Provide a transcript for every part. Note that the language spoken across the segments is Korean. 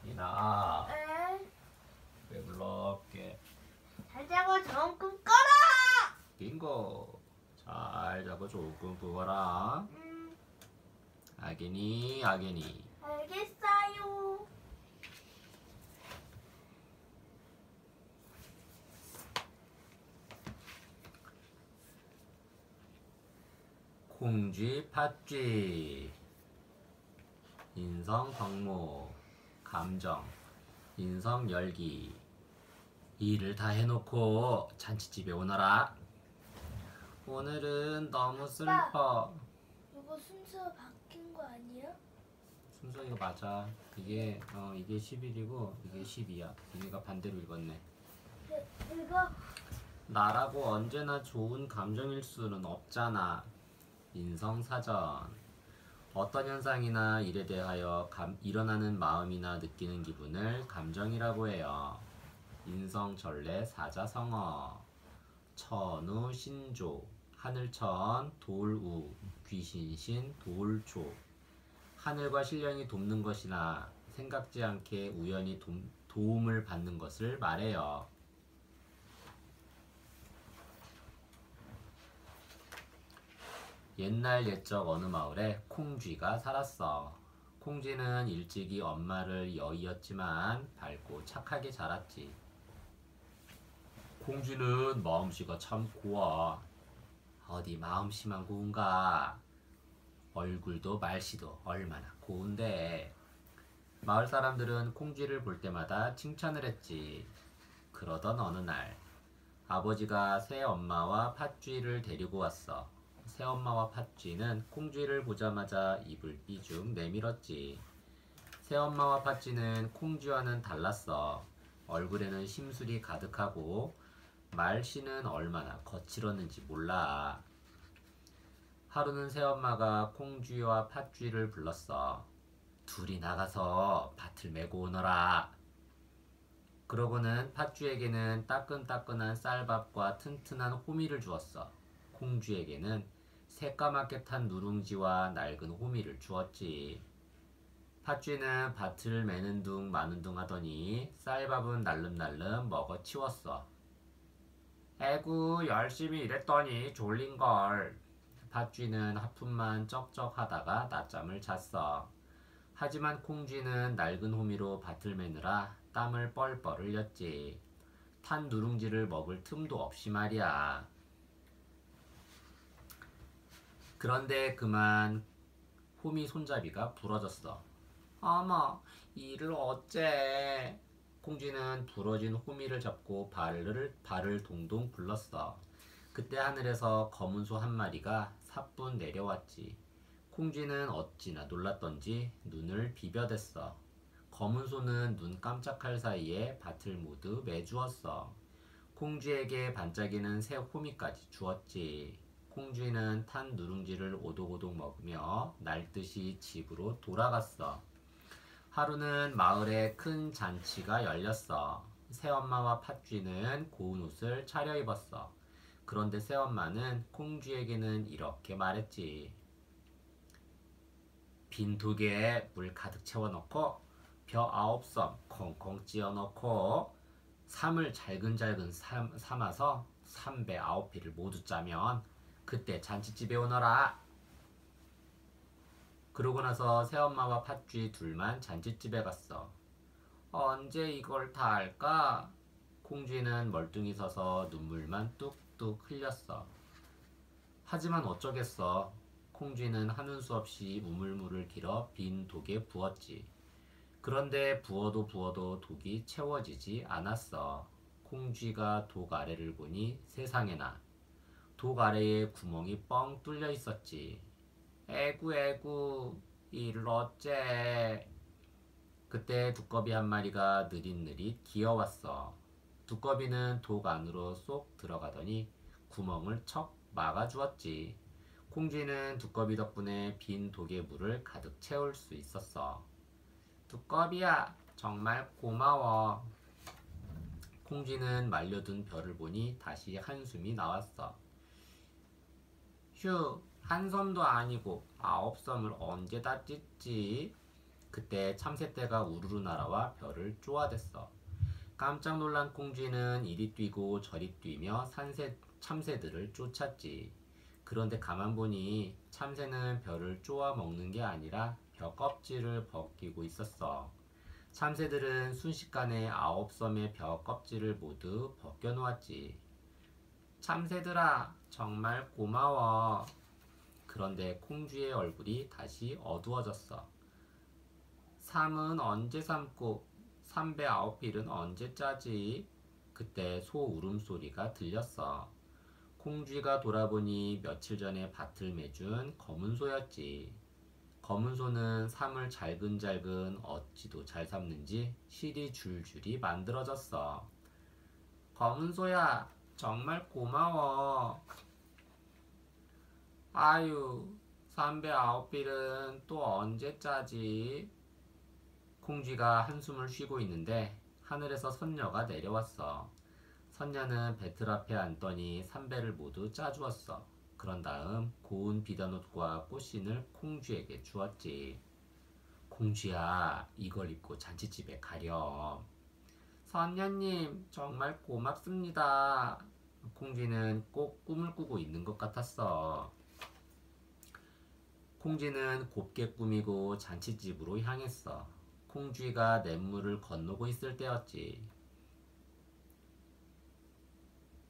이나 에? 왜 불러올게. 잘 자고 좋은 꿈 꿔라! 빙고 잘 자고 조금 꾸거라. 아기니 알겠어요. 콩쥐 팥쥐 인성 덕목 감정 인성 열기 일을 다 해놓고 잔치집에 오너라. 오늘은 너무 슬퍼. 이거 순서 바뀐 거 아니야? 순서 이거 맞아. 이게 11이고 이게 12야. 이네가 반대로 읽었네. 이거 나라고 언제나 좋은 감정일 수는 없잖아. 인성사전 어떤 현상이나 일에 대하여 일어나는 마음이나 느끼는 기분을 감정이라고 해요. 인성전래 사자성어 천우 신조 하늘천 돌우 귀신신 돌조 하늘과 신령이 돕는 것이나 생각지 않게 우연히 도움을 받는 것을 말해요. 옛날 옛적 어느 마을에 콩쥐가 살았어. 콩쥐는 일찍이 엄마를 여의었지만 밝고 착하게 자랐지. 콩쥐는 마음씨가 참 고와. 어디 마음씨만 고운가. 얼굴도 말씨도 얼마나 고운데. 마을 사람들은 콩쥐를 볼 때마다 칭찬을 했지. 그러던 어느 날 아버지가 새엄마와 팥쥐를 데리고 왔어. 새엄마와 팥쥐는 콩쥐를 보자마자 입을 삐죽 내밀었지. 새엄마와 팥쥐는 콩쥐와는 달랐어. 얼굴에는 심술이 가득하고 말씨는 얼마나 거칠었는지 몰라. 하루는 새엄마가 콩쥐와 팥쥐를 불렀어. 둘이 나가서 밭을 메고 오너라. 그러고는 팥쥐에게는 따끈따끈한 쌀밥과 튼튼한 호미를 주었어. 콩쥐에게는 새까맣게 탄 누룽지와 낡은 호미를 주었지. 팥쥐는 밭을 매는 둥 마는 둥 하더니 쌀밥은 날름날름 먹어치웠어. 에구 열심히 일했더니 졸린걸. 팥쥐는 하품만 쩍쩍 하다가 낮잠을 잤어. 하지만 콩쥐는 낡은 호미로 밭을 매느라 땀을 뻘뻘 흘렸지. 탄 누룽지를 먹을 틈도 없이 말이야. 그런데 그만 호미 손잡이가 부러졌어. 어머, 이를 어째. 콩쥐는 부러진 호미를 잡고 발을 동동 굴렀어. 그때 하늘에서 검은 소 한 마리가 사뿐 내려왔지. 콩쥐는 어찌나 놀랐던지 눈을 비벼댔어. 검은 소는 눈 깜짝할 사이에 밭을 모두 메주었어. 콩쥐에게 반짝이는 새 호미까지 주었지. 콩쥐는 탄 누룽지를 오독오독 먹으며 날듯이 집으로 돌아갔어. 하루는 마을에 큰 잔치가 열렸어. 새엄마와 팥쥐는 고운 옷을 차려입었어. 그런데 새엄마는 콩쥐에게는 이렇게 말했지. 빈 도개에 물 가득 채워넣고 벼 9섬 콩콩 찧어넣고 삼을 잘근잘근 삶아서 3배 9피를 모두 짜면 그때 잔치집에 오너라. 그러고 나서 새엄마와 팥쥐 둘만 잔치집에 갔어. 언제 이걸 다 할까? 콩쥐는 멀뚱히 서서 눈물만 뚝뚝 흘렸어. 하지만 어쩌겠어. 콩쥐는 하는 수 없이 우물물을 길어 빈 독에 부었지. 그런데 부어도 독이 채워지지 않았어. 콩쥐가 독 아래를 보니 세상에나 독 아래에 구멍이 뻥 뚫려 있었지. 에구 이를 어째. 그때 두꺼비 한 마리가 느릿느릿 기어왔어. 두꺼비는 독 안으로 쏙 들어가더니 구멍을 척 막아주었지. 콩쥐는 두꺼비 덕분에 빈 독에 물을 가득 채울 수 있었어. 두꺼비야, 정말 고마워. 콩쥐는 말려둔 벼를 보니 다시 한숨이 나왔어. 휴, 한 섬도 아니고 9섬을 언제 다 찢지? 그때 참새떼가 우르르 날아와 별을 쪼아댔어. 깜짝 놀란 콩쥐는 이리 뛰고 저리 뛰며 참새들을 쫓았지. 그런데 가만 보니 참새는 별을 쪼아 먹는 게 아니라 벼 껍질을 벗기고 있었어. 참새들은 순식간에 9섬의 벼 껍질을 모두 벗겨 놓았지. 참새들아, 정말 고마워. 그런데 콩쥐의 얼굴이 다시 어두워졌어. 삼은 언제 삼고 309필은 언제 짜지? 그때 소 울음소리가 들렸어. 콩쥐가 돌아보니 며칠 전에 밭을 매준 검은 소였지. 검은 소는 삼을 잘근잘근 어찌도 잘 삼는지 실이 줄줄이 만들어졌어. 검은 소야, 정말 고마워. 아유, 309필은 또 언제 짜지? 콩쥐가 한숨을 쉬고 있는데 하늘에서 선녀가 내려왔어. 선녀는 배틀 앞에 앉더니 삼배를 모두 짜주었어. 그런 다음 고운 비단옷과 꽃신을 콩쥐에게 주었지. 콩쥐야, 이걸 입고 잔치집에 가렴. 선녀님, 정말 고맙습니다. 콩쥐는 꼭 꿈을 꾸고 있는 것 같았어. 콩쥐는 곱게 꾸미고 잔치집으로 향했어. 콩쥐가 냇물을 건너고 있을 때였지.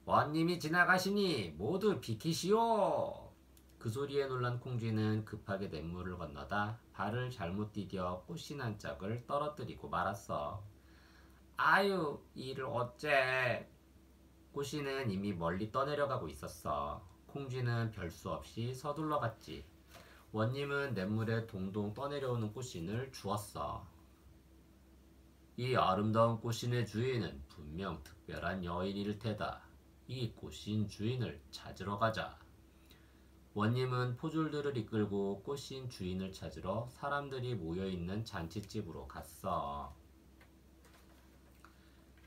원님이 지나가시니 모두 비키시오. 그 소리에 놀란 콩쥐는 급하게 냇물을 건너다 발을 잘못 디뎌 꽃신 한 짝을 떨어뜨리고 말았어. 아유, 이를 어째. 꽃신은 이미 멀리 떠내려가고 있었어. 콩쥐는 별수 없이 서둘러 갔지. 원님은 냇물에 동동 떠내려오는 꽃신을 주었어. 이 아름다운 꽃신의 주인은 분명 특별한 여인일 테다. 이 꽃신 주인을 찾으러 가자. 원님은 포졸들을 이끌고 꽃신 주인을 찾으러 사람들이 모여있는 잔칫집으로 갔어.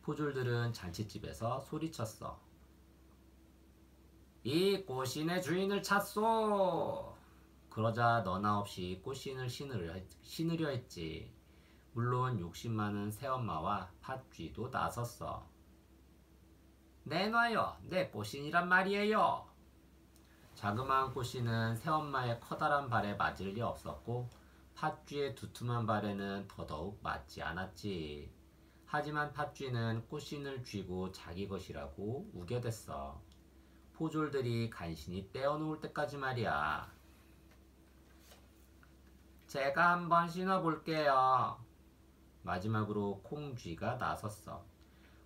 포졸들은 잔칫집에서 소리쳤어. 이 꽃신의 주인을 찾소. 그러자 너나 없이 꽃신을 신으려 했지. 물론 욕심 많은 새엄마와 팥쥐도 나섰어. 내놔요, 내 꽃신이란 말이에요. 자그마한 꽃신은 새엄마의 커다란 발에 맞을 리 없었고 팥쥐의 두툼한 발에는 더더욱 맞지 않았지. 하지만 팥쥐는 꽃신을 쥐고 자기 것이라고 우겨댔어. 포졸들이 간신히 떼어놓을 때까지 말이야. 제가 한번 신어볼게요. 마지막으로 콩쥐가 나섰어.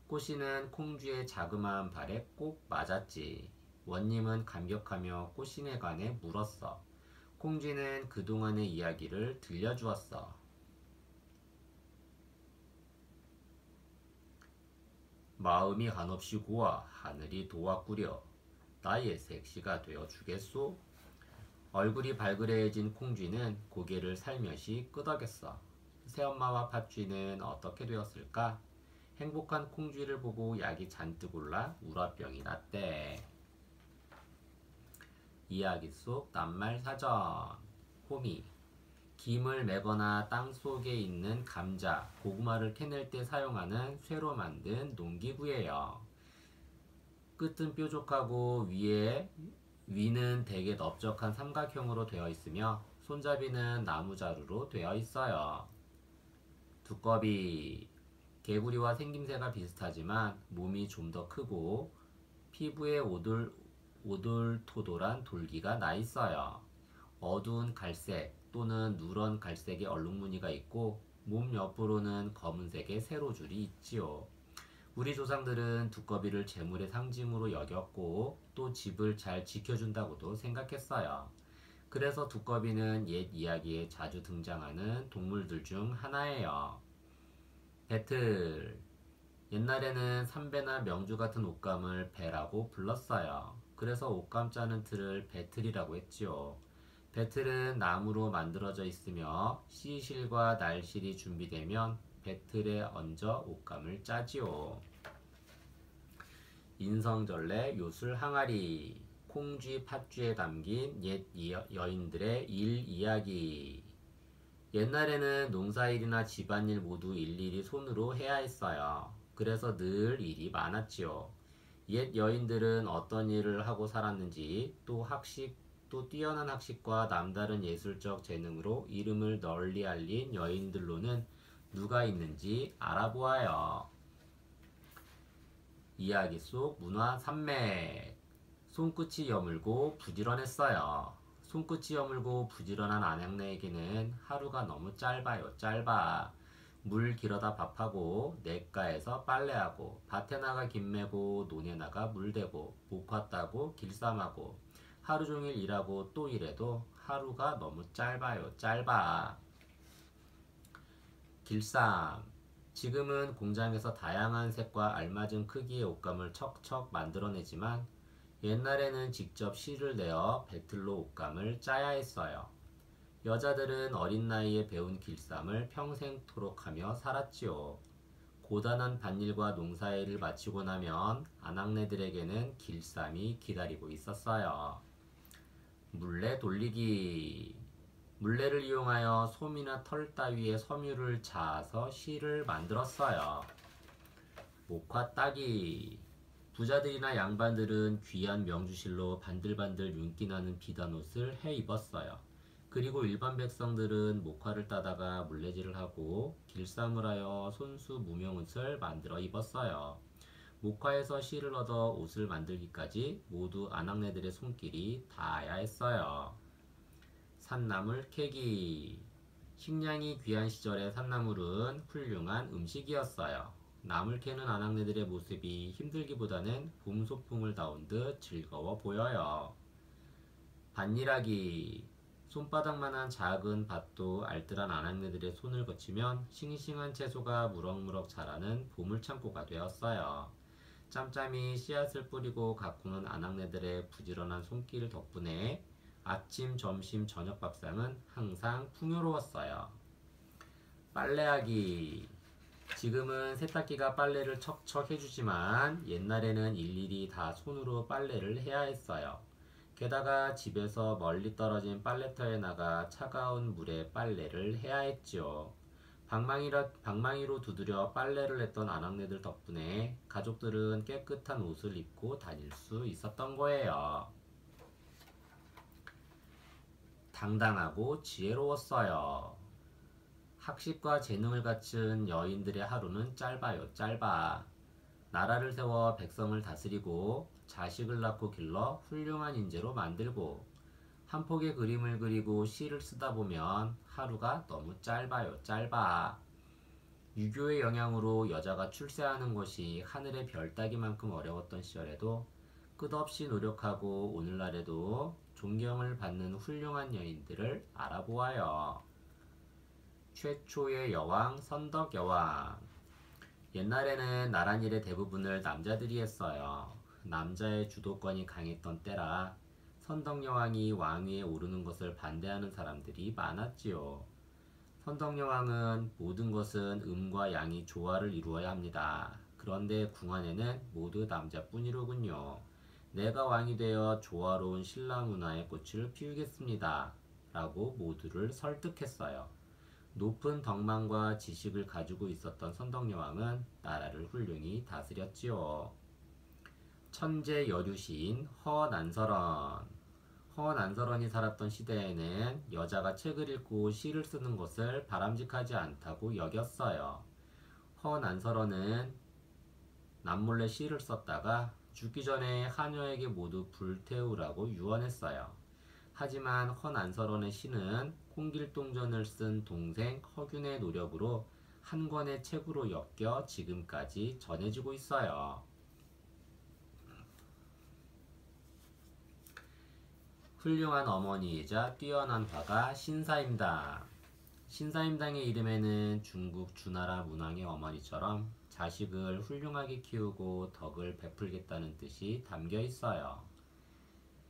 꽃신은 콩쥐의 자그마한 발에 꼭 맞았지. 원님은 감격하며 꽃신에 관해 물었어. 콩쥐는 그동안의 이야기를 들려주었어. 마음이 한없이 고와 하늘이 도와꾸려 나의 색시가 되어 주겠소? 얼굴이 발그레해진 콩쥐는 고개를 살며시 끄덕였어. 새엄마와 팥쥐는 어떻게 되었을까? 행복한 콩쥐를 보고 약이 잔뜩 올라 우라병이 났대. 이야기 속 낱말 사전. 호미. 김을 매거나 땅 속에 있는 감자, 고구마를 캐낼 때 사용하는 쇠로 만든 농기구예요. 끝은 뾰족하고 위는 되게 넓적한 삼각형으로 되어 있으며 손잡이는 나무자루로 되어 있어요. 두꺼비. 개구리와 생김새가 비슷하지만 몸이 좀 더 크고 피부에 오돌토돌한 돌기가 나 있어요. 어두운 갈색 또는 누런 갈색의 얼룩무늬가 있고 몸 옆으로는 검은색의 세로줄이 있지요. 우리 조상들은 두꺼비를 재물의 상징으로 여겼고 또 집을 잘 지켜준다고도 생각했어요. 그래서 두꺼비는 옛 이야기에 자주 등장하는 동물들 중 하나예요. 배틀. 옛날에는 삼배나 명주 같은 옷감을 배라고 불렀어요. 그래서 옷감 짜는 틀을 배틀이라고 했지요. 배틀은 나무로 만들어져 있으며 씨실과 날실이 준비되면 배틀에 얹어 옷감을 짜지요. 인성절레 요술 항아리. 콩쥐 팥쥐에 담긴 옛 여인들의 일 이야기. 옛날에는 농사일이나 집안일 모두 일일이 손으로 해야 했어요. 그래서 늘 일이 많았지요. 옛 여인들은 어떤 일을 하고 살았는지 또 뛰어난 학식과 남다른 예술적 재능으로 이름을 널리 알린 여인들로는 누가 있는지 알아보아요. 이야기 속 문화 산맥. 손끝이 여물고 부지런했어요. 손끝이 여물고 부지런한 안양네에게는 하루가 너무 짧아요. 짧아. 물 길어다 밥하고 냇가에서 빨래하고 밭에 나가 김매고 논에 나가 물대고 목화 따고 길쌈하고 하루 종일 일하고 또 일해도 하루가 너무 짧아요. 짧아. 길쌈. 지금은 공장에서 다양한 색과 알맞은 크기의 옷감을 척척 만들어내지만 옛날에는 직접 실을 내어 배틀로 옷감을 짜야 했어요. 여자들은 어린 나이에 배운 길쌈을 평생토록 하며 살았지요. 고단한 밭일과 농사일을 마치고 나면 아낙네들에게는 길쌈이 기다리고 있었어요. 물레 돌리기. 물레를 이용하여 솜이나 털 따위의 섬유를 자아서 실을 만들었어요. 목화 따기. 부자들이나 양반들은 귀한 명주실로 반들반들 윤기나는 비단 옷을 해 입었어요. 그리고 일반 백성들은 목화를 따다가 물레질을 하고 길쌈을 하여 손수 무명옷을 만들어 입었어요. 목화에서 실을 얻어 옷을 만들기까지 모두 아낙네들의 손길이 닿아야 했어요. 산나물 캐기. 식량이 귀한 시절의 산나물은 훌륭한 음식이었어요. 나물 캐는 아낙네들의 모습이 힘들기보다는 봄 소풍을 다운 듯 즐거워 보여요. 밭일하기. 손바닥만한 작은 밭도 알뜰한 아낙네들의 손을 거치면 싱싱한 채소가 무럭무럭 자라는 보물창고가 되었어요. 짬짬이 씨앗을 뿌리고 가꾸는 아낙네들의 부지런한 손길 덕분에 아침, 점심, 저녁 밥상은 항상 풍요로웠어요. 빨래하기. 지금은 세탁기가 빨래를 척척 해주지만 옛날에는 일일이 다 손으로 빨래를 해야 했어요. 게다가 집에서 멀리 떨어진 빨래터에 나가 차가운 물에 빨래를 해야 했지요. 방망이로 두드려 빨래를 했던 아낙네들 덕분에 가족들은 깨끗한 옷을 입고 다닐 수 있었던 거예요. 당당하고 지혜로웠어요. 학식과 재능을 갖춘 여인들의 하루는 짧아요. 짧아. 나라를 세워 백성을 다스리고 자식을 낳고 길러 훌륭한 인재로 만들고 한 폭의 그림을 그리고 시를 쓰다 보면 하루가 너무 짧아요. 짧아. 유교의 영향으로 여자가 출세하는 것이 하늘의 별 따기만큼 어려웠던 시절에도 끝없이 노력하고 오늘날에도 존경을 받는 훌륭한 여인들을 알아보아요. 최초의 여왕 선덕여왕. 옛날에는 나랏일의 대부분을 남자들이 했어요. 남자의 주도권이 강했던 때라 선덕여왕이 왕위에 오르는 것을 반대하는 사람들이 많았지요. 선덕여왕은 모든 것은 음과 양이 조화를 이루어야 합니다. 그런데 궁안에는 모두 남자뿐이로군요. 내가 왕이 되어 조화로운 신라 문화의 꽃을 피우겠습니다. 라고 모두를 설득했어요. 높은 덕망과 지식을 가지고 있었던 선덕여왕은 나라를 훌륭히 다스렸지요. 천재 여류시인 허난설원. 허난설원이 살았던 시대에는 여자가 책을 읽고 시를 쓰는 것을 바람직하지 않다고 여겼어요. 허난설원은 남몰래 시를 썼다가 죽기 전에 하녀에게 모두 불태우라고 유언했어요. 하지만 허난설원의 시는 홍길동전을 쓴 동생 허균의 노력으로 한 권의 책으로 엮여 지금까지 전해지고 있어요. 훌륭한 어머니이자 뛰어난 화가 신사임당. 신사임당의 이름에는 중국 주나라 문왕의 어머니처럼 자식을 훌륭하게 키우고 덕을 베풀겠다는 뜻이 담겨 있어요.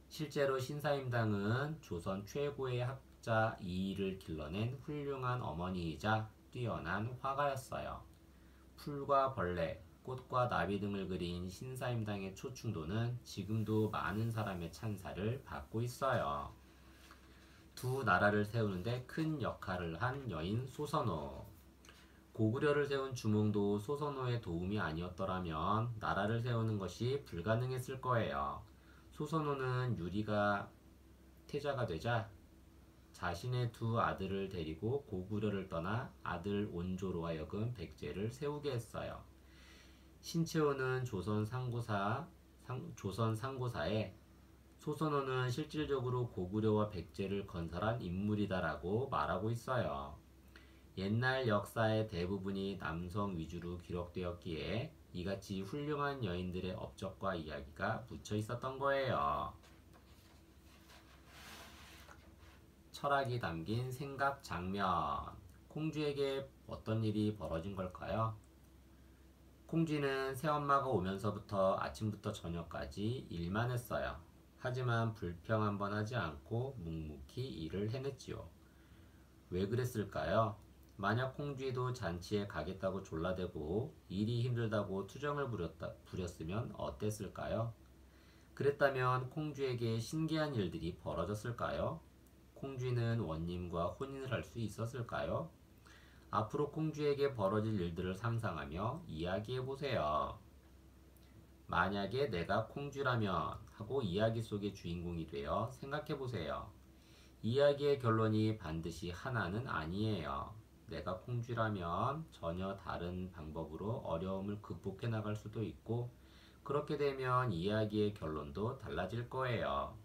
실제로 신사임당은 조선 최고의 학자 이의를 길러낸 훌륭한 어머니이자 뛰어난 화가였어요. 풀과 벌레, 꽃과 나비 등을 그린 신사임당의 초충도는 지금도 많은 사람의 찬사를 받고 있어요. 두 나라를 세우는데 큰 역할을 한 여인 소선호. 고구려를 세운 주몽도 소선호의 도움이 아니었더라면 나라를 세우는 것이 불가능했을 거예요. 소선호는 유리가 태자가 되자 자신의 두 아들을 데리고 고구려를 떠나 아들 온조로 하여금 백제를 세우게 했어요. 신채호는 조선 상고사에 소선호는 실질적으로 고구려와 백제를 건설한 인물이다라고 말하고 있어요. 옛날 역사의 대부분이 남성 위주로 기록되었기에 이같이 훌륭한 여인들의 업적과 이야기가 묻혀 있었던 거예요. 철학이 담긴 생각 장면. 콩쥐에게 어떤 일이 벌어진 걸까요? 콩쥐는 새엄마가 오면서부터 아침부터 저녁까지 일만 했어요. 하지만 불평 한번 하지 않고 묵묵히 일을 해냈지요. 왜 그랬을까요? 만약 콩쥐도 잔치에 가겠다고 졸라대고 일이 힘들다고 투정을 부렸으면 어땠을까요? 그랬다면 콩쥐에게 신기한 일들이 벌어졌을까요? 콩쥐는 원님과 혼인을 할 수 있었을까요? 앞으로 콩쥐에게 벌어질 일들을 상상하며 이야기해보세요. 만약에 내가 콩쥐라면 하고 이야기 속의 주인공이 되어 생각해보세요. 이야기의 결론이 반드시 하나는 아니에요. 내가 콩쥐라면 전혀 다른 방법으로 어려움을 극복해 나갈 수도 있고, 그렇게 되면 이야기의 결론도 달라질 거예요.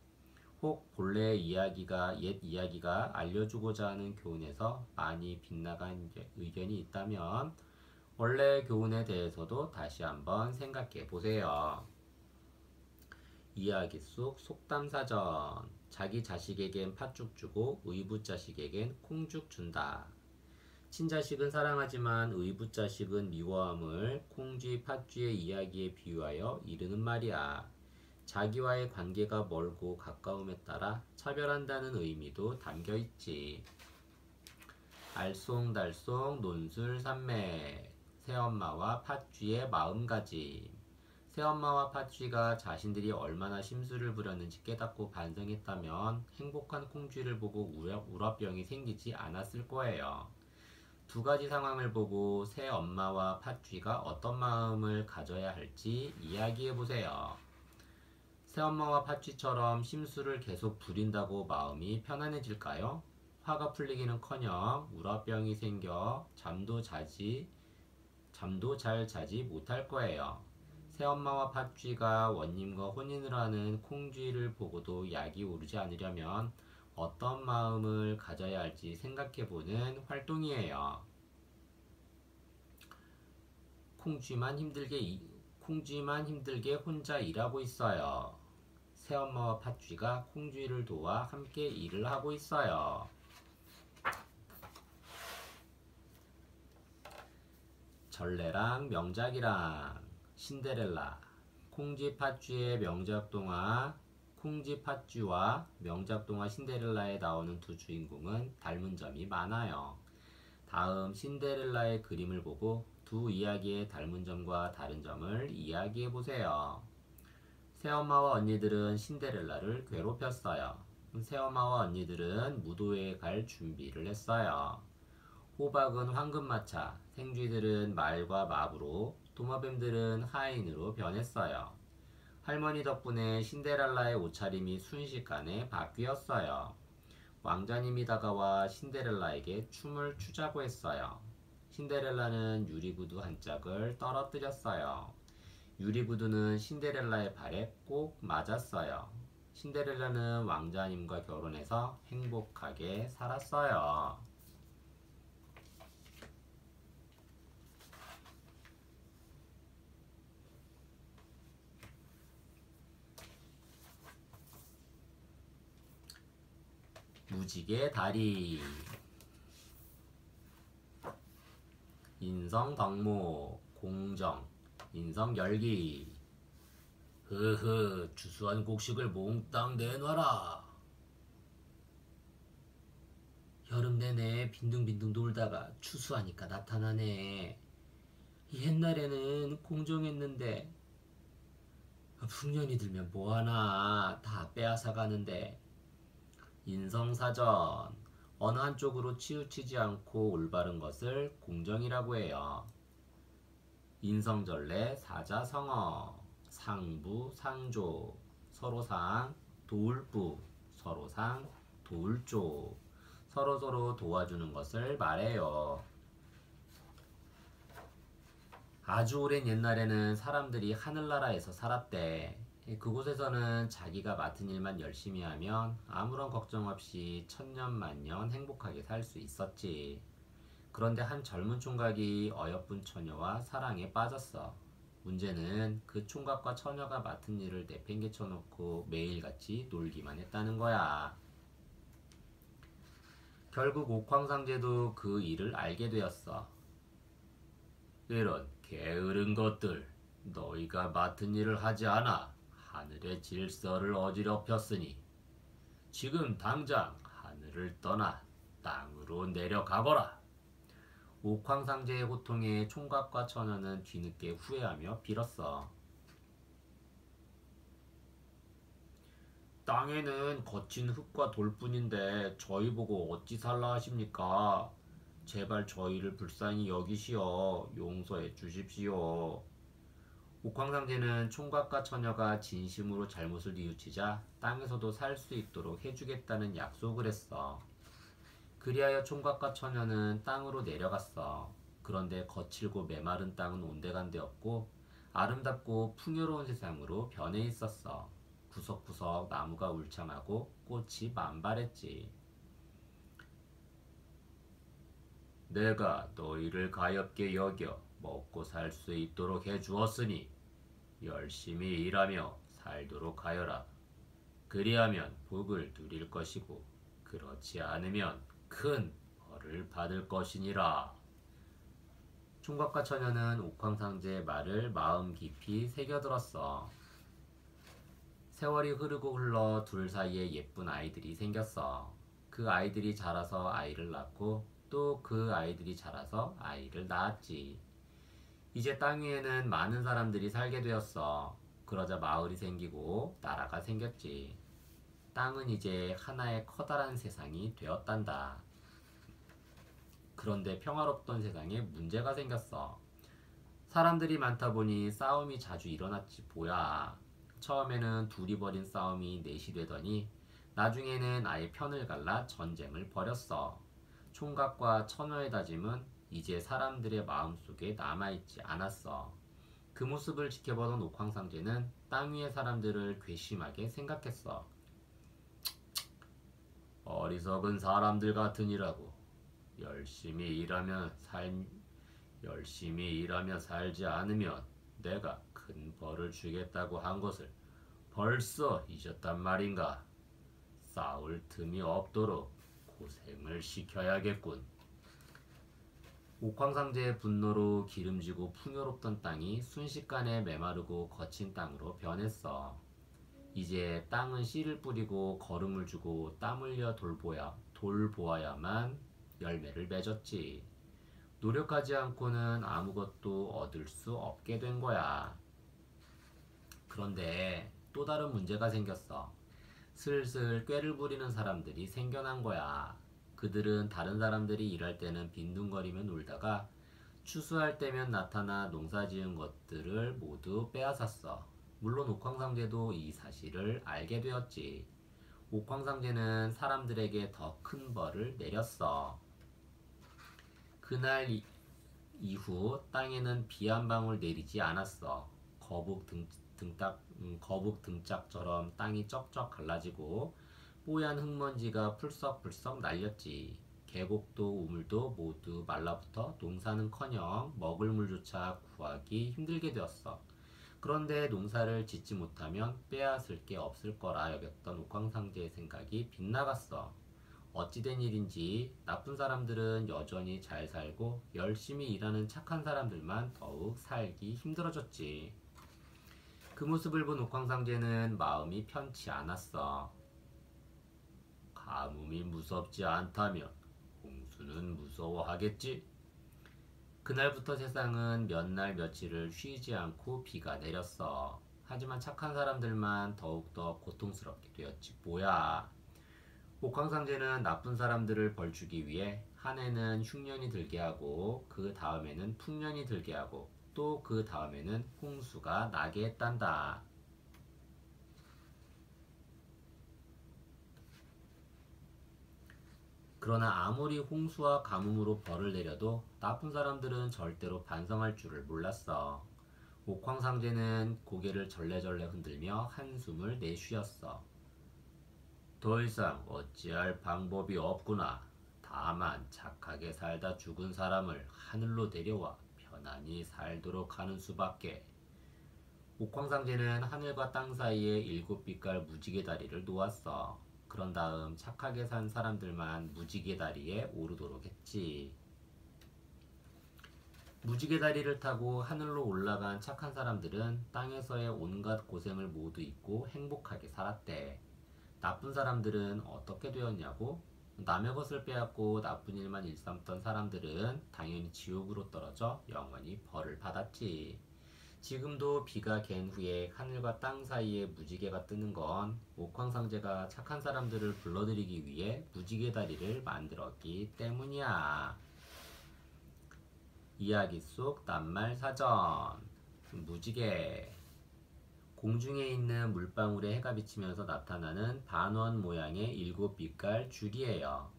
혹 본래 옛 이야기가 알려주고자 하는 교훈에서 많이 빗나간 의견이 있다면 원래 교훈에 대해서도 다시 한번 생각해 보세요. 이야기 속 속담사전. 자기 자식에겐 팥죽 주고 의붓자식에겐 콩죽 준다. 친자식은 사랑하지만 의붓자식은 미워함을 콩쥐 팥쥐의 이야기에 비유하여 이르는 말이야. 자기와의 관계가 멀고 가까움에 따라 차별한다는 의미도 담겨 있지. 알쏭달쏭 논술산맥. 새엄마와 팥쥐의 마음가짐. 새엄마와 팥쥐가 자신들이 얼마나 심술을 부렸는지 깨닫고 반성했다면 행복한 콩쥐를 보고 우라병이 생기지 않았을 거예요. 두 가지 상황을 보고 새엄마와 팥쥐가 어떤 마음을 가져야 할지 이야기해 보세요. 새엄마와 팥쥐처럼 심술을 계속 부린다고 마음이 편안해질까요? 화가 풀리기는커녕 우라병이 생겨 잠도 잘 자지 못할 거예요. 새엄마와 팥쥐가 원님과 혼인을 하는 콩쥐를 보고도 약이 오르지 않으려면 어떤 마음을 가져야 할지 생각해보는 활동이에요. 콩쥐만 힘들게 혼자 일하고 있어요. 새엄마와 팥쥐가 콩쥐를 도와 함께 일을 하고 있어요. 전래랑 명작이랑. 신데렐라. 콩쥐 팥쥐의 명작동화 콩쥐 팥쥐와 명작동화 신데렐라에 나오는 두 주인공은 닮은 점이 많아요. 다음 신데렐라의 그림을 보고 두 이야기의 닮은 점과 다른 점을 이야기해보세요. 새엄마와 언니들은 신데렐라를 괴롭혔어요. 새엄마와 언니들은 무도회에 갈 준비를 했어요. 호박은 황금마차, 생쥐들은 말과 마부로, 도마뱀들은 하인으로 변했어요. 할머니 덕분에 신데렐라의 옷차림이 순식간에 바뀌었어요. 왕자님이 다가와 신데렐라에게 춤을 추자고 했어요. 신데렐라는 유리구두 한 짝을 떨어뜨렸어요. 유리구두는 신데렐라의 발에 꼭 맞았어요. 신데렐라는 왕자님과 결혼해서 행복하게 살았어요. 무지개 다리. 인성덕목 공정 인성열기. 흐흐, 주수한 곡식을 몽땅 내놔라. 여름 내내 빈둥빈둥 놀다가 추수하니까 나타나네. 옛날에는 공정했는데 풍년이 들면 뭐하나 다 빼앗아 가는데. 인성사전. 어느 한쪽으로 치우치지 않고 올바른 것을 공정이라고 해요. 인성전례 사자성어. 상부 상조. 서로상 도울부. 서로상 도울조. 서로서로 도와주는 것을 말해요. 아주 오랜 옛날에는 사람들이 하늘나라에서 살았대. 그곳에서는 자기가 맡은 일만 열심히 하면 아무런 걱정 없이 천년만년 행복하게 살 수 있었지. 그런데 한 젊은 총각이 어여쁜 처녀와 사랑에 빠졌어. 문제는 그 총각과 처녀가 맡은 일을 내팽개쳐 놓고 매일같이 놀기만 했다는 거야. 결국 옥황상제도 그 일을 알게 되었어. 이런 게으른 것들, 너희가 맡은 일을 하지 않아 하늘의 질서를 어지럽혔으니 지금 당장 하늘을 떠나 땅으로 내려가거라. 옥황상제의 호통에 총각과 처녀는 뒤늦게 후회하며 빌었어. 땅에는 거친 흙과 돌뿐인데 저희 보고 어찌 살라 하십니까? 제발 저희를 불쌍히 여기시어 용서해 주십시오. 옥황상제는 총각과 처녀가 진심으로 잘못을 뉘우치자 땅에서도 살 수 있도록 해주겠다는 약속을 했어. 그리하여 총각과 처녀는 땅으로 내려갔어. 그런데 거칠고 메마른 땅은 온데간데 없고 아름답고 풍요로운 세상으로 변해 있었어. 구석구석 나무가 울창하고 꽃이 만발했지. 내가 너희를 가엾게 여겨 먹고 살 수 있도록 해주었으니 열심히 일하며 살도록 하여라. 그리하면 복을 누릴 것이고 그렇지 않으면 큰 벌을 받을 것이니라. 총각과 처녀는 옥황상제의 말을 마음 깊이 새겨들었어. 세월이 흐르고 흘러 둘 사이에 예쁜 아이들이 생겼어. 그 아이들이 자라서 아이를 낳고 또 그 아이들이 자라서 아이를 낳았지. 이제 땅 위에는 많은 사람들이 살게 되었어. 그러자 마을이 생기고 나라가 생겼지. 땅은 이제 하나의 커다란 세상이 되었단다. 그런데 평화롭던 세상에 문제가 생겼어. 사람들이 많다 보니 싸움이 자주 일어났지 뭐야. 처음에는 둘이 벌인 싸움이 넷이 되더니 나중에는 아예 편을 갈라 전쟁을 벌였어. 총각과 처녀의 다짐은 이제 사람들의 마음속에 남아있지 않았어. 그 모습을 지켜보던 옥황상제는 땅 위의 사람들을 괘씸하게 생각했어. 어리석은 사람들 같으니라고. 열심히 일하며 살지 않으면 내가 큰 벌을 주겠다고 한 것을 벌써 잊었단 말인가? 싸울 틈이 없도록 고생을 시켜야겠군. 옥황상제의 분노로 기름지고 풍요롭던 땅이 순식간에 메마르고 거친 땅으로 변했어. 이제 땅은 씨를 뿌리고 거름을 주고 땀 흘려 돌보아야만 열매를 맺었지. 노력하지 않고는 아무것도 얻을 수 없게 된 거야. 그런데 또 다른 문제가 생겼어. 슬슬 꾀를 부리는 사람들이 생겨난 거야. 그들은 다른 사람들이 일할 때는 빈둥거리며 놀다가 추수할 때면 나타나 농사 지은 것들을 모두 빼앗았어. 물론 옥황상제도 이 사실을 알게 되었지. 옥황상제는 사람들에게 더 큰 벌을 내렸어. 그날 이후 땅에는 비 한 방울 내리지 않았어. 거북 등짝처럼 땅이 쩍쩍 갈라지고 뽀얀 흙먼지가 풀썩풀썩 날렸지. 계곡도 우물도 모두 말라붙어 농사는커녕 먹을 물조차 구하기 힘들게 되었어. 그런데 농사를 짓지 못하면 빼앗을 게 없을 거라 여겼던 옥황상제의 생각이 빗나갔어. 어찌된 일인지 나쁜 사람들은 여전히 잘 살고 열심히 일하는 착한 사람들만 더욱 살기 힘들어졌지. 그 모습을 본 옥황상제는 마음이 편치 않았어. 가뭄이 무섭지 않다면 홍수는 무서워하겠지. 그날부터 세상은 몇 날 며칠을 쉬지 않고 비가 내렸어. 하지만 착한 사람들만 더욱더 고통스럽게 되었지 뭐야. 옥황상제는 나쁜 사람들을 벌주기 위해 한 해는 흉년이 들게 하고 그 다음에는 풍년이 들게 하고 또 그 다음에는 홍수가 나게 했단다. 그러나 아무리 홍수와 가뭄으로 벌을 내려도 나쁜 사람들은 절대로 반성할 줄을 몰랐어. 옥황상제는 고개를 절레절레 흔들며 한숨을 내쉬었어. 더 이상 어찌할 방법이 없구나. 다만 착하게 살다 죽은 사람을 하늘로 데려와 편안히 살도록 하는 수밖에. 옥황상제는 하늘과 땅 사이에 7빛깔 무지개 다리를 놓았어. 그런 다음 착하게 산 사람들만 무지개 다리에 오르도록 했지. 무지개 다리를 타고 하늘로 올라간 착한 사람들은 땅에서의 온갖 고생을 모두 잊고 행복하게 살았대. 나쁜 사람들은 어떻게 되었냐고? 남의 것을 빼앗고 나쁜 일만 일삼던 사람들은 당연히 지옥으로 떨어져 영원히 벌을 받았지. 지금도 비가 갠 후에 하늘과 땅 사이에 무지개가 뜨는 건 옥황상제가 착한 사람들을 불러들이기 위해 무지개 다리를 만들었기 때문이야. 이야기 속 낱말 사전. 무지개. 공중에 있는 물방울에 해가 비치면서 나타나는 반원 모양의 7빛깔 줄이에요.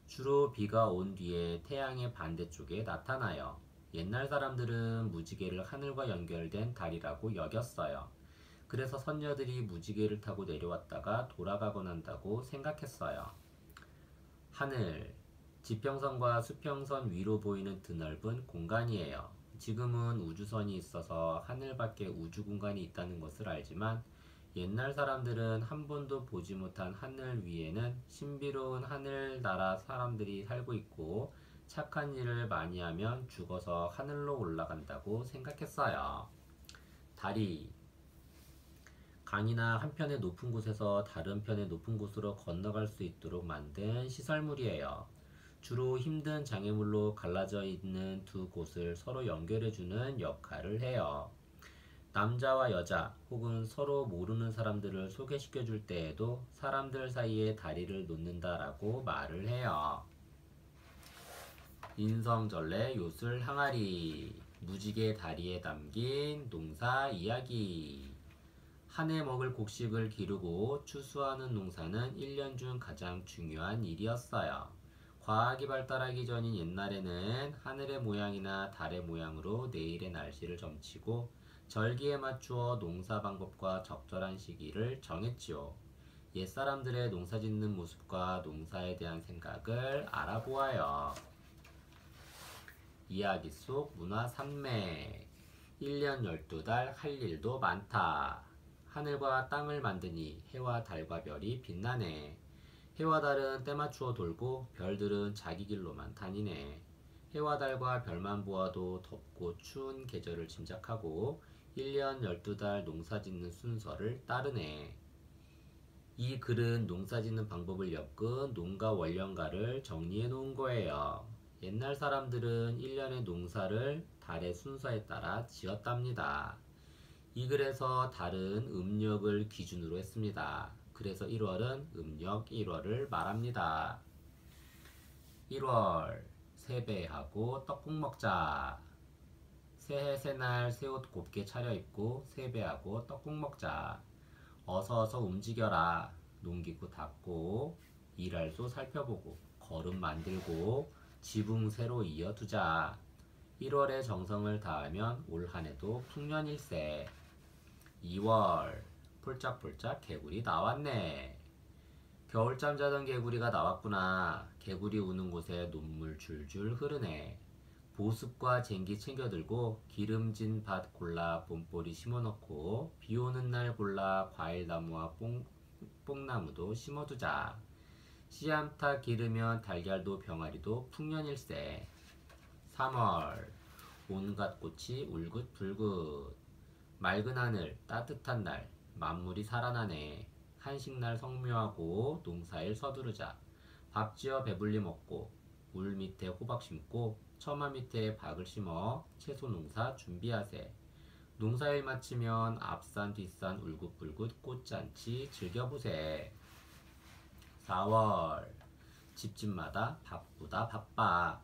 주로 비가 온 뒤에 태양의 반대쪽에 나타나요. 옛날 사람들은 무지개를 하늘과 연결된 다리라고 여겼어요. 그래서 선녀들이 무지개를 타고 내려왔다가 돌아가곤 한다고 생각했어요. 하늘. 지평선과 수평선 위로 보이는 드넓은 공간이에요. 지금은 우주선이 있어서 하늘 밖에 우주 공간이 있다는 것을 알지만 옛날 사람들은 한 번도 보지 못한 하늘 위에는 신비로운 하늘나라 사람들이 살고 있고 착한 일을 많이 하면 죽어서 하늘로 올라간다고 생각했어요. 다리. 강이나 한편의 높은 곳에서 다른 편의 높은 곳으로 건너갈 수 있도록 만든 시설물이에요. 주로 힘든 장애물로 갈라져 있는 두 곳을 서로 연결해주는 역할을 해요. 남자와 여자 혹은 서로 모르는 사람들을 소개시켜 줄 때에도 사람들 사이에 다리를 놓는다라고 말을 해요. 인성절레 요술 항아리. 무지개 다리에 담긴 농사 이야기. 한 해 먹을 곡식을 기르고 추수하는 농사는 1년 중 가장 중요한 일이었어요. 과학이 발달하기 전인 옛날에는 하늘의 모양이나 달의 모양으로 내일의 날씨를 점치고 절기에 맞추어 농사 방법과 적절한 시기를 정했지요. 옛사람들의 농사짓는 모습과 농사에 대한 생각을 알아보아요. 이야기 속 문화 산맥. 1년 12달 할 일도 많다. 하늘과 땅을 만드니 해와 달과 별이 빛나네. 해와 달은 때맞추어 돌고 별들은 자기 길로만 다니네. 해와 달과 별만 보아도 덥고 추운 계절을 짐작하고 1년 12달 농사짓는 순서를 따르네. 이 글은 농사짓는 방법을 엮은 농가 원령가를 정리해 놓은 거예요. 옛날 사람들은 1년의 농사를 달의 순서에 따라 지었답니다. 이 글에서 달은 음력을 기준으로 했습니다. 그래서 1월은 음력 1월을 말합니다. 1월 세배하고 떡국 먹자. 새해 새날 새옷 곱게 차려입고 세배하고 떡국 먹자. 어서 움직여라. 농기구 닦고 일할소 살펴보고 거름 만들고 지붕 새로 이어두자. 1월에 정성을 다하면 올 한해도 풍년일세. 2월 폴짝폴짝 개구리 나왔네. 겨울잠 자던 개구리가 나왔구나. 개구리 우는 곳에 눈물 줄줄 흐르네. 보습과 쟁기 챙겨들고 기름진 밭 골라 봄보리 심어놓고 비오는 날 골라 과일나무와 뽕나무도 심어두자. 씨암탉 기르면 달걀도 병아리도 풍년일세. 3월 온갖 꽃이 울긋불긋. 맑은 하늘 따뜻한 날 만물이 살아나네. 한식날 성묘하고 농사일 서두르자. 밥지어 배불리 먹고 물 밑에 호박 심고 처마 밑에 박을 심어 채소 농사 준비하세. 농사일 마치면 앞산 뒷산 울긋불긋 꽃잔치 즐겨보세. 4월 집집마다 바쁘다 바빠.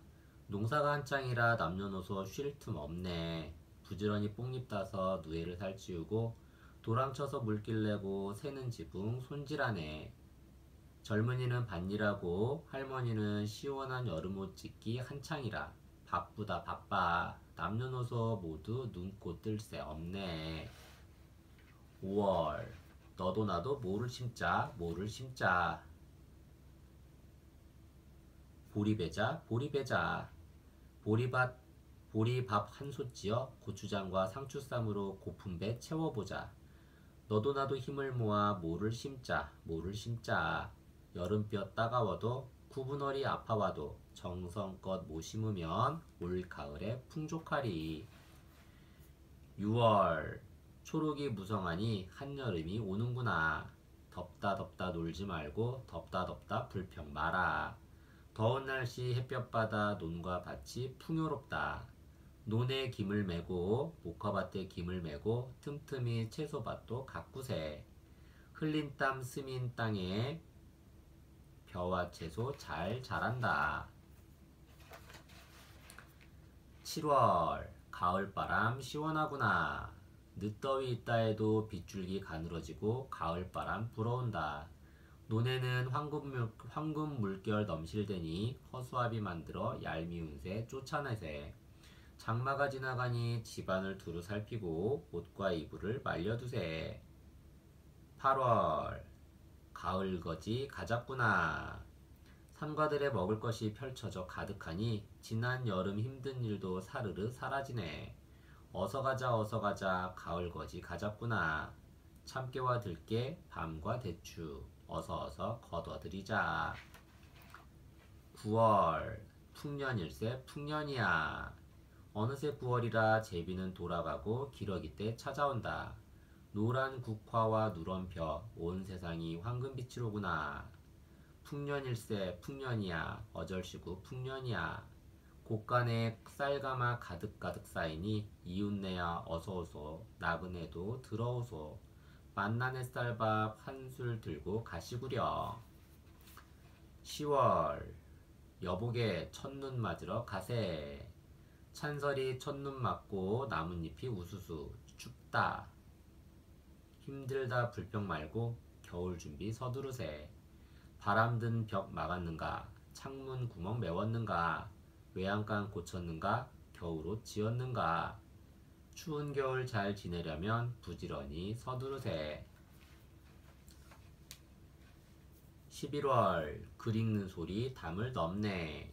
농사가 한창이라 남녀노소 쉴 틈 없네. 부지런히 뽕잎 따서 누에를 살찌우고 도랑쳐서 물길 내고 새는 지붕 손질하네. 젊은이는 밭일하고 할머니는 시원한 여름옷 짓기 한창이라 바쁘다 바빠. 남녀노소 모두 눈꽃 뜰 새 없네. 5월 너도 나도 뭐를 심자 뭐를 심자. 보리배자 보리배자. 보리밥 한 솥지어 고추장과 상추쌈으로 고픈 배 채워보자. 너도 나도 힘을 모아 뭐를 심자 뭐를 심자. 여름볕 따가워도 구분허리 아파와도 정성껏 못 심으면 올 가을에 풍족하리. 6월 초록이 무성하니 한여름이 오는구나. 덥다 덥다 놀지 말고 덥다 덥다 불평 마라. 더운 날씨 햇볕 받아 논과 밭이 풍요롭다. 논에 김을 메고 목화밭에 김을 메고 틈틈이 채소밭도 가꾸세. 흘린 땀 스민 땅에 벼와 채소 잘 자란다. 7월 가을바람 시원하구나. 늦더위 있다 해도 빗줄기 가늘어지고 가을바람 불어온다. 논에는 황금 물결 넘실대니 허수아비 만들어 얄미운 새 쫓아내세. 장마가 지나가니 집안을 두루 살피고 옷과 이불을 말려두세. 8월 가을거지 가자꾸나. 산과들에 먹을 것이 펼쳐져 가득하니 지난 여름 힘든 일도 사르르 사라지네. 어서 가자 가을거지 가자꾸나. 참깨와 들깨 밤과 대추 어서 거둬들이자. 9월 풍년일세 풍년이야. 어느새 9월이라 제비는 돌아가고 기러기 때 찾아온다. 노란 국화와 누런 벼 온 세상이 황금빛으로구나. 풍년일세 풍년이야. 어절시구 풍년이야. 곳간에 쌀가마 가득가득 쌓이니 이웃네야 어서오소. 나그네도 들어오소. 만난 햇쌀밥 한술 들고 가시구려. 10월 여복에 첫눈 맞으러 가세. 찬설이 첫눈 맞고 나뭇잎이 우수수. 춥다 힘들다 불평 말고 겨울 준비 서두르세. 바람든 벽 막았는가 창문 구멍 메웠는가 외양간 고쳤는가 겨울옷 지었는가. 추운 겨울 잘 지내려면 부지런히 서두르세. 11월 글 읽는 소리 담을 넘네.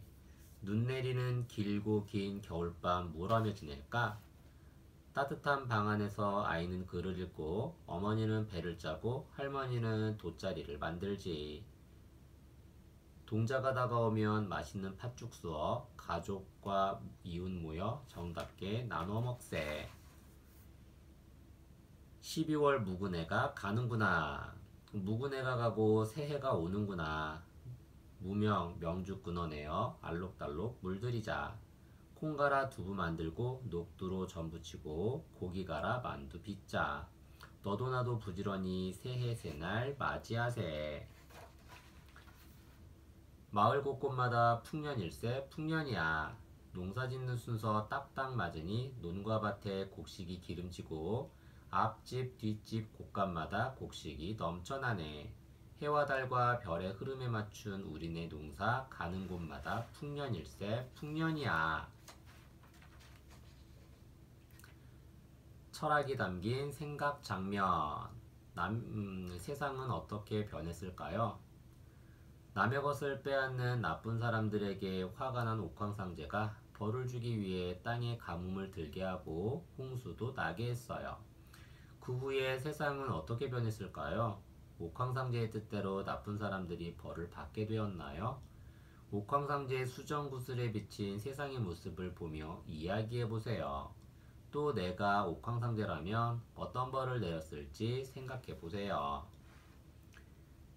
눈 내리는 길고 긴 겨울밤 뭘 하며 지낼까? 따뜻한 방 안에서 아이는 글을 읽고 어머니는 배를 짜고 할머니는 돗자리를 만들지. 동자가 다가오면 맛있는 팥죽 쑤어 가족과 이웃 모여 정답게 나눠 먹세. 12월 묵은 해가 가는구나. 묵은 해가 가고 새해가 오는구나. 무명 명주 끊어내어 알록달록 물들이자. 콩 갈아 두부 만들고 녹두로 전 부치고 고기 갈아 만두 빚자. 너도 나도 부지런히 새해 새날 맞이하세. 마을 곳곳마다 풍년일세 풍년이야. 농사짓는 순서 딱딱 맞으니 논과 밭에 곡식이 기름지고 앞집 뒷집 곳간마다 곡식이 넘쳐나네. 해와 달과 별의 흐름에 맞춘 우리네 농사 가는 곳마다 풍년일세 풍년이야. 철학이 담긴 생각 장면. 세상은 어떻게 변했을까요? 남의 것을 빼앗는 나쁜 사람들에게 화가 난 옥황상제가 벌을 주기 위해 땅에 가뭄을 들게 하고 홍수도 나게 했어요. 그 후에 세상은 어떻게 변했을까요? 옥황상제의 뜻대로 나쁜 사람들이 벌을 받게 되었나요? 옥황상제의 수정구슬에 비친 세상의 모습을 보며 이야기해보세요. 또 내가 옥황상제라면 어떤 벌을 내렸을지 생각해보세요.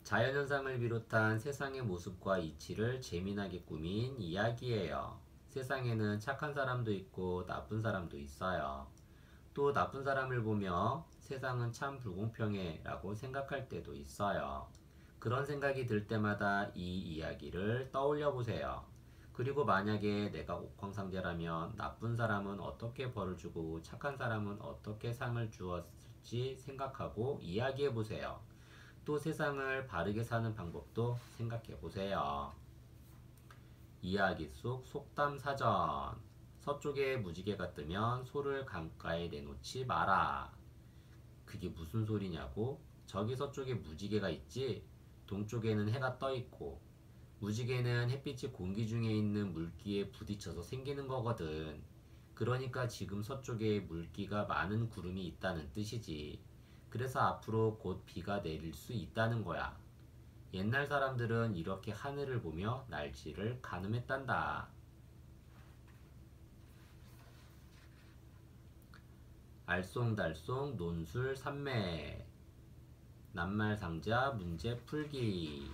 자연현상을 비롯한 세상의 모습과 이치를 재미나게 꾸민 이야기예요. 세상에는 착한 사람도 있고 나쁜 사람도 있어요. 또 나쁜 사람을 보며 세상은 참 불공평해 라고 생각할 때도 있어요. 그런 생각이 들 때마다 이 이야기를 떠올려 보세요. 그리고 만약에 내가 옥황상제라면 나쁜 사람은 어떻게 벌을 주고 착한 사람은 어떻게 상을 주었을지 생각하고 이야기해 보세요. 또 세상을 바르게 사는 방법도 생각해 보세요. 이야기 속 속담 사전. 서쪽에 무지개가 뜨면 소를 강가에 내놓지 마라. 그게 무슨 소리냐고? 저기 서쪽에 무지개가 있지? 동쪽에는 해가 떠 있고 무지개는 햇빛이 공기 중에 있는 물기에 부딪혀서 생기는 거거든. 그러니까 지금 서쪽에 물기가 많은 구름이 있다는 뜻이지. 그래서 앞으로 곧 비가 내릴 수 있다는 거야. 옛날 사람들은 이렇게 하늘을 보며 날씨를 가늠했단다. 알쏭달쏭 논술 산매. 낱말상자 문제 풀기.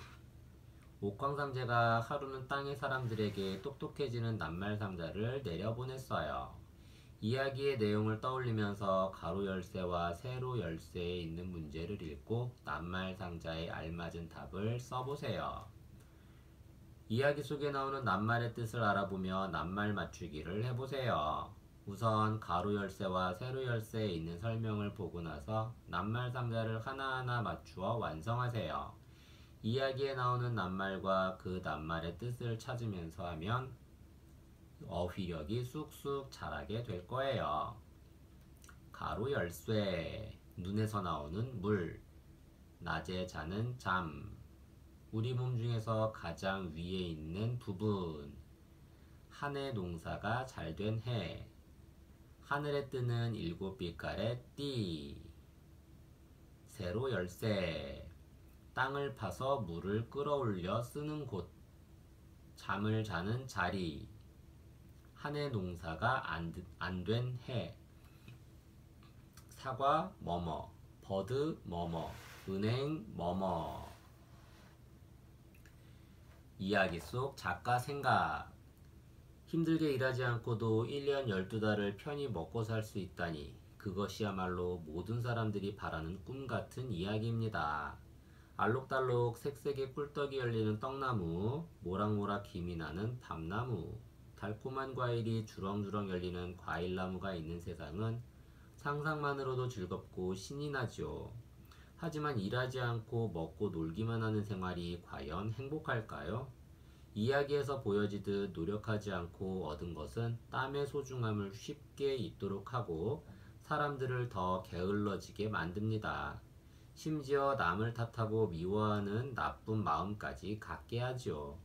옥황상제가 하루는 땅의 사람들에게 똑똑해지는 낱말상자를 내려보냈어요. 이야기의 내용을 떠올리면서 가로 열쇠와 세로 열쇠에 있는 문제를 읽고 낱말상자에 알맞은 답을 써보세요. 이야기 속에 나오는 낱말의 뜻을 알아보며 낱말 맞추기를 해보세요. 우선 가로 열쇠와 세로 열쇠에 있는 설명을 보고 나서 낱말 상자를 하나하나 맞추어 완성하세요. 이야기에 나오는 낱말과 그 낱말의 뜻을 찾으면서 하면 어휘력이 쑥쑥 자라게 될 거예요. 가로 열쇠, 눈에서 나오는 물, 낮에 자는 잠, 우리 몸 중에서 가장 위에 있는 부분, 한 해 농사가 잘된 해, 하늘에 뜨는 7빛깔의 띠. 세로 열쇠. 땅을 파서 물을 끌어올려 쓰는 곳. 잠을 자는 자리. 한 해 농사가 안 된 해. 사과 뭐뭐. 버드 뭐뭐. 은행 뭐뭐. 이야기 속 작가 생각. 힘들게 일하지 않고도 1년 12달을 편히 먹고 살 수 있다니 그것이야말로 모든 사람들이 바라는 꿈 같은 이야기입니다. 알록달록 색색의 꿀떡이 열리는 떡나무, 모락모락 김이 나는 밤나무, 달콤한 과일이 주렁주렁 열리는 과일나무가 있는 세상은 상상만으로도 즐겁고 신이 나죠. 하지만 일하지 않고 먹고 놀기만 하는 생활이 과연 행복할까요? 이야기에서 보여지듯 노력하지 않고 얻은 것은 땀의 소중함을 쉽게 잊도록 하고 사람들을 더 게을러지게 만듭니다. 심지어 남을 탓하고 미워하는 나쁜 마음까지 갖게 하죠.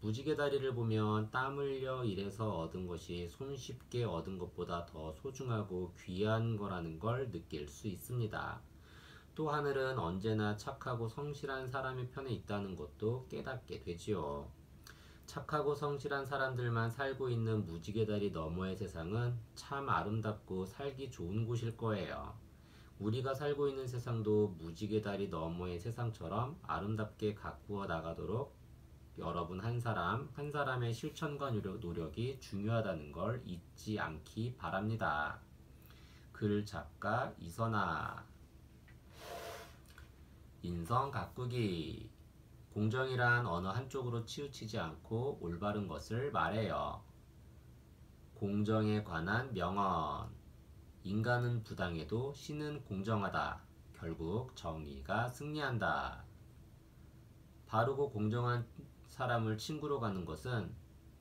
무지개 다리를 보면 땀 흘려 일해서 얻은 것이 손쉽게 얻은 것보다 더 소중하고 귀한 거라는 걸 느낄 수 있습니다. 또 하늘은 언제나 착하고 성실한 사람의 편에 있다는 것도 깨닫게 되지요. 착하고 성실한 사람들만 살고 있는 무지개 다리 너머의 세상은 참 아름답고 살기 좋은 곳일 거예요. 우리가 살고 있는 세상도 무지개 다리 너머의 세상처럼 아름답게 가꾸어 나가도록 여러분 한 사람 한 사람의 실천과 노력이 중요하다는 걸 잊지 않기 바랍니다. 글 작가 이선아. 인성 가꾸기. 공정이란 어느 한쪽으로 치우치지 않고 올바른 것을 말해요. 공정에 관한 명언. 인간은 부당해도 신은 공정하다. 결국 정의가 승리한다. 바르고 공정한 사람을 친구로 가는 것은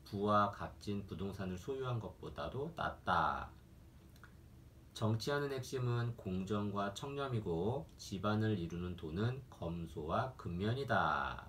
부와 값진 부동산을 소유한 것보다도 낫다. 정치하는 핵심은 공정과 청렴이고 집안을 이루는 도는 검소와 근면이다.